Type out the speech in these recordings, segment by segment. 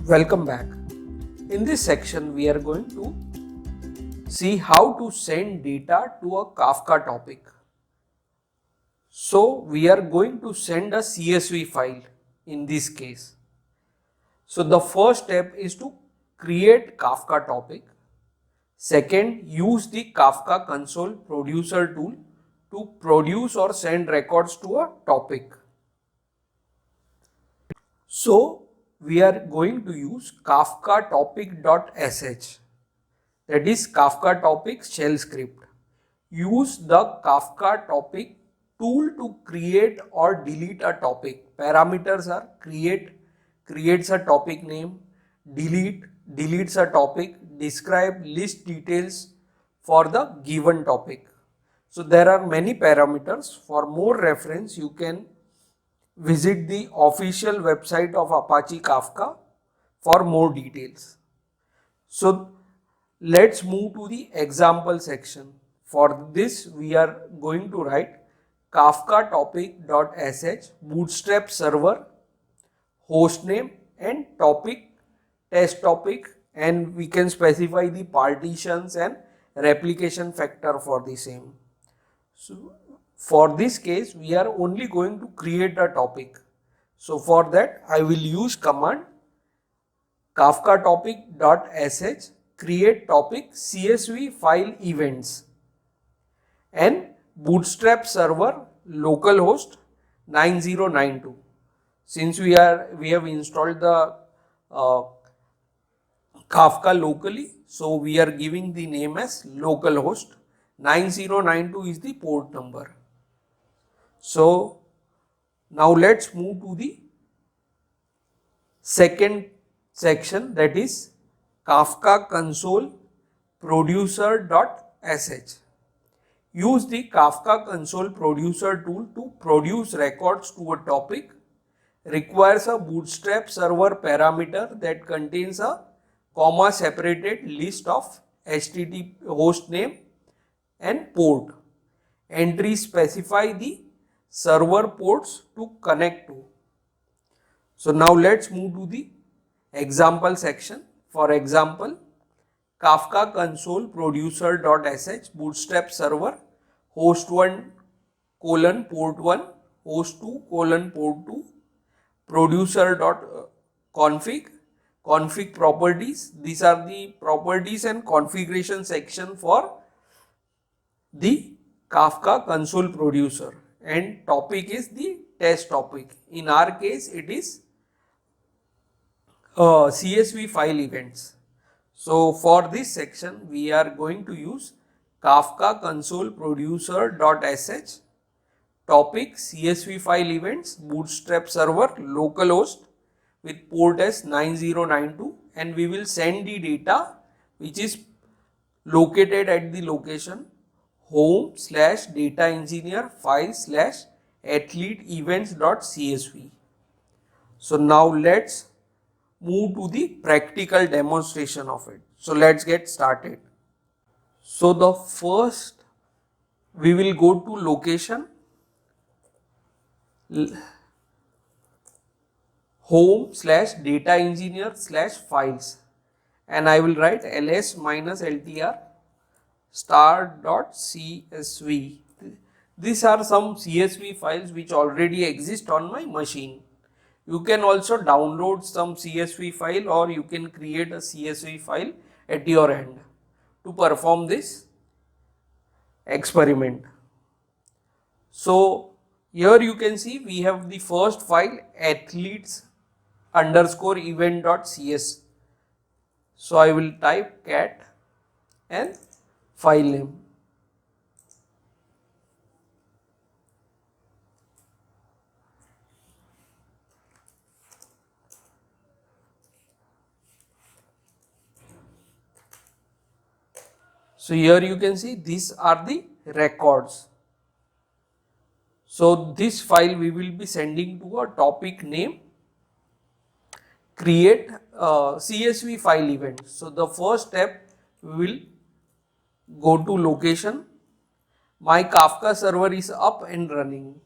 Welcome back. In this section, we are going to see how to send data to a Kafka topic. So, we are going to send a CSV file in this case. So, the first step is to create Kafka topic. Second, use the Kafka console producer tool to produce or send records to a topic. So, we are going to use Kafka topic.sh, that is Kafka topic shell script. Use the Kafka topic tool to create or delete a topic. Parameters are creates a topic name, deletes a topic, describe, list details for the given topic. So there are many parameters. For more reference, you can visit the official website of Apache Kafka for more details. So let's move to the example section. For this, we are going to write Kafka topic.sh bootstrap server hostname and topic test topic, and we can specify the partitions and replication factor for the same. So for this case, we are only going to create a topic. So for that, I will use command Kafka topic.sh create topic CSV file events and bootstrap server localhost 9092. Since we have installed the Kafka locally, so we are giving the name as localhost. 9092 is the port number. So now let's move to the second section, that is Kafka console producer.sh. Use the Kafka console producer tool to produce records to a topic. Requires a bootstrap server parameter that contains a comma separated list of HTTP host name and port. Entries specify the server ports to connect to. So now let's move to the example section. For example, Kafka console producer.sh bootstrap server host 1 colon port 1 host 2 colon port 2 producer.config config properties. These are the properties and configuration section for the Kafka console producer, and topic is the test topic. In our case, it is CSV file events. So for this section, we are going to use Kafka console producer.sh topic CSV file events bootstrap server localhost with port as 9092, and we will send the data which is located at the location home/data engineer file/athlete events.csv. So now let's move to the practical demonstration of it. So let's get started. So the first, we will go to location home/data engineer/files, and I will write ls-ltr start.csv. These are some CSV files which already exist on my machine. You can also download some CSV file, or you can create a CSV file at your end to perform this experiment. So here you can see we have the first file athletes_event.cs. So I will type cat and file name. So here you can see these are the records. So this file we will be sending to a topic name create CSV file event. So the first step, we will go to location. My Kafka server is up and running.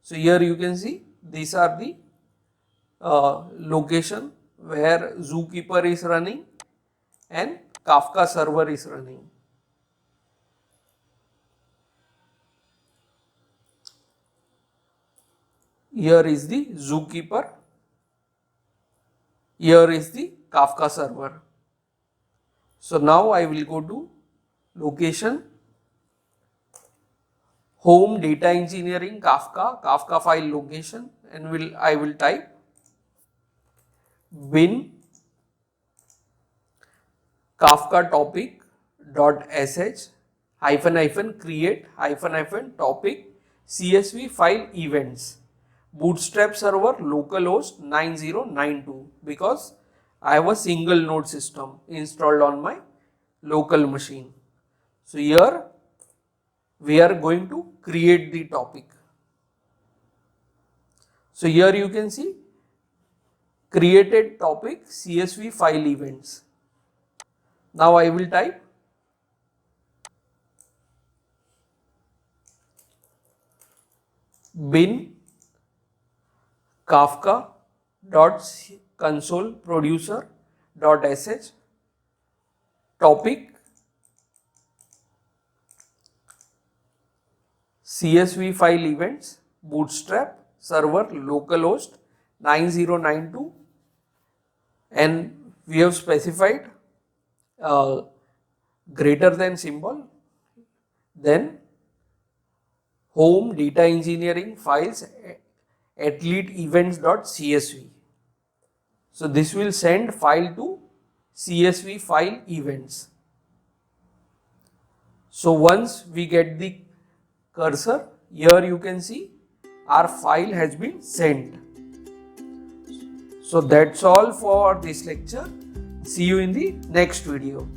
So here you can see these are the location where Zookeeper is running and Kafka server is running. Here is the Zookeeper. Here is the Kafka server. So now I will go to location, home data engineering Kafka file location, and I will type bin Kafka topic dot sh hyphen create hyphen topic CSV file events bootstrap server localhost 9092, because I have a single node system installed on my local machine. So here we are going to create the topic. So here you can see created topic CSV file events. Now I will type bin Kafka dot console producer dot sh topic CSV file events bootstrap server localhost 9092, and we have specified greater than symbol, then home data engineering files athlete events.csv. So this will send file to CSV file events. So once we get the cursor, here you can see our file has been sent. So that's all for this lecture. See you in the next video.